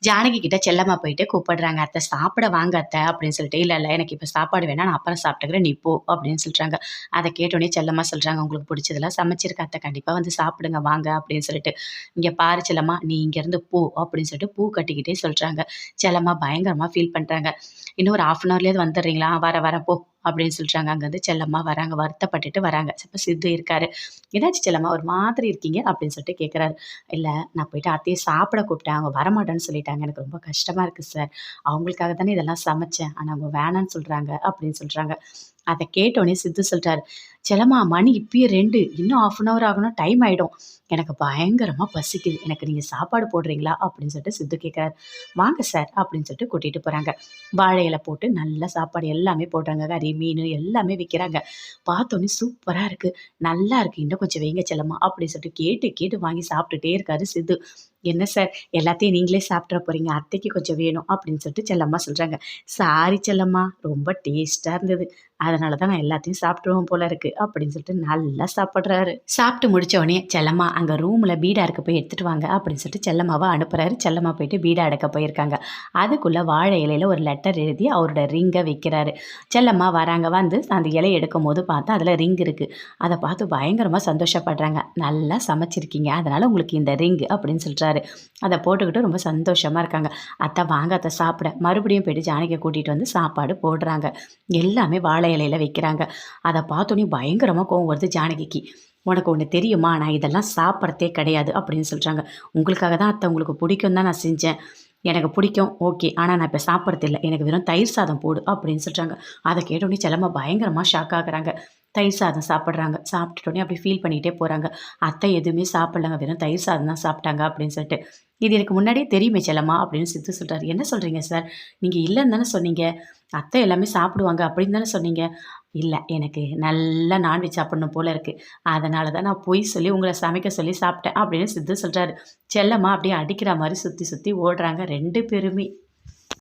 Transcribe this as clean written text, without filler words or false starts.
ஜானகி கிட்ட செல்லம்மா போயிட்டு கூப்பிடுறாங்க. "அத்தை சாப்பிட வாங்க அத்தை" அப்படின்னு சொல்லிட்டு. "இல்ல, இல்ல எனக்கு இப்ப சாப்பாடு வேணாம். நான் அப்புறம் சாப்பிட்டுக்கிறேன். நீ போ" அப்படின்னு சொல்றாங்க. அத கேட்டோனே செல்லம்மா சொல்றாங்க, "உங்களுக்கு பிடிச்சதெல்லாம் சமைச்சிருக்கேன் அத்தை. கண்டிப்பா வந்து சாப்பிடுங்க வாங்க" அப்படின்னு சொல்லிட்டு. "இங்க பாரு செல்லம்மா, நீ இங்கேருந்து போ" அப்படின்னு சொல்லிட்டு பூ கட்டிக்கிட்டே சொல்றாங்க. செல்லம்மா பயங்கரமா ஃபீல் பண்றாங்க. "இன்னும் ஒரு 1/2 அன் ஹவர்லயாவது வந்துடுறீங்களா? வரேன், வரேன் போ" அப்படின்னு சொல்றாங்க. அங்கருந்து செல்லம்மா வராங்க. வருத்தப்பட்டுட்டு வராங்க. அப்ப சித்து இருக்காரு. "என்னாச்சு செல்லம்மா? ஒரு மாதிரி இருக்கீங்க" அப்படின்னு சொல்லிட்டு கேட்குறாரு. "இல்ல, நான் போயிட்டு அத்தைய சாப்பிட கூப்பிட்டேன். அவங்க வரமாட்டேன்னு சொல்லிட்டாங்க. எனக்கு ரொம்ப கஷ்டமா இருக்கு சார். அவங்களுக்காக தானே இதெல்லாம் சமைச்சேன். ஆனா அவங்க வேணான்னு சொல்றாங்க" அப்படின்னு சொல்றாங்க. அத கேட்டோனே சித்து சொல்றாரு, "செல்லம்மா மணி இப்பயே 2 இன்னும் 1/2 அன் ஹவர் ஆகணும். டைம் ஆயிடும். எனக்கு பயங்கரமா பசிக்குது. எனக்கு நீங்க சாப்பாடு போடுறீங்களா?" அப்படின்னு சொல்லிட்டு சித்து கேட்கிறாரு. "வாங்க சார்" அப்படின்னு சொல்லிட்டு கூட்டிட்டு போறாங்க. வாழை இல போட்டு நல்ல சாப்பாடு எல்லாமே போடுறாங்க. கறி, மீனு எல்லாமே விக்கிறாங்க. பார்த்தோனே சூப்பரா இருக்கு. நல்லா இருக்கு. "இன்னும் கொஞ்சம் வைங்க செல்லம்மா" அப்படின்னு சொல்லிட்டு கேட்டு கேட்டு வாங்கி சாப்பிட்டுட்டே இருக்காரு சித்து. "என்ன சார் எல்லாத்தையும் நீங்களே சாப்பிட்ற போறீங்க. அத்தைக்கு கொஞ்சம் வேணும்" அப்படின்னு சொல்லிட்டு செல்லம்மா சொல்றாங்க. "சாரி செல்லம்மா, ரொம்ப டேஸ்ட்டா இருந்தது. அதனால தான் நான் எல்லாத்தையும் சாப்பிட்டுருவேன் போல இருக்கு" அப்படின்னு சொல்லிட்டு நல்லா சாப்பிடுறாரு. சாப்பிட்டு முடிச்ச உடனே, "செல்லம்மா அங்க ரூம்ல பீடா இருக்கு போய் எடுத்துட்டு வாங்க" அப்படின்னு சொல்லிட்டு செல்லம்மாவ அனுப்புறாரு. செல்லம்மா போயிட்டு பீடா எடுக்க போயிருக்காங்க. அதுக்குள்ள வாழை இலையில ஒரு லெட்டர் எழுதி அவரோட ரிங்க வைக்கிறாரு. செல்லம்மா வராங்க. வந்து அந்த இலைய எடுக்கும்போது பார்த்தா அதில ரிங் இருக்கு. அத பார்த்து பயங்கரமா சந்தோஷப்படுறாங்க. "நல்லா சமைச்சிருக்கீங்க. அதனால உங்களுக்கு இந்த ரிங்" அப்படின்னு சொல்றாரு. அத போட்டுக்கிட்டு ரொம்ப சந்தோஷமா இருக்காங்க. "அத்தை வாங்க அத்தை சாப்பிட" மறுபடியும் போயிட்டு ஜானகிய கூட்டிட்டு வந்து சாப்பாடு போடுறாங்க. எல்லாமே வாழை இலையில வைக்கிறாங்க. அத பார்த்தோனே பயங்கரமா கோவம் வருது ஜானகிக்கு. "உனக்கு ஒண்ணு தெரியுமா? நான் இதெல்லாம் சாப்பிடுறதே கிடையாது" அப்படின்னு சொல்றாங்க. "உங்களுக்காக தான் அத்தை, உங்களுக்கு பிடிக்கும் தான் நான் செஞ்சேன். எனக்கு பிடிக்கும் ஓகே. ஆனா நான் இப்ப சாப்பிடுறது இல்ல. எனக்கு வெறும் தயிர் சாதம் போடு" அப்படின்னு சொல்றாங்க. அத கேட்டோனே செல்லம்மா பயங்கரமா ஷாக் ஆகுறாங்க. தயிர் சாதம் சாப்பிடுறாங்க. சாப்பிட்டுட்டோனே அப்படியே ஃபீல் பண்ணிட்டே போறாங்க. "அத்தை எதுவுமே சாப்பிடலங்க. வெறும் தயிர் சாதம் தான் சாப்பிட்டாங்க" அப்படின்னு சொல்லிட்டு. "இது எனக்கு முன்னாடியே தெரியுமே செல்லம்மா" அப்படின்னு சித்து சொல்றாரு. "என்ன சொல்றீங்க சார்? நீங்க இல்லன்னு தானே சொன்னீங்க. அத்தை எல்லாமே சாப்பிடுவாங்க அப்படின்னு தானே சொன்னீங்க." "இல்ல, எனக்கு நல்லா நான்வெஜ் சாப்பிடணும் போல இருக்கு. அதனால தான் நான் பொய் சொல்லி உங்கள சமைக்க சொல்லி சாப்பிட்டேன்" அப்படின்னு சித்து சொல்றாரு. செல்லம்மா அப்படியே அடிக்கிற மாரி சுத்தி சுத்தி ஓடுறாங்க 2 பேருமே.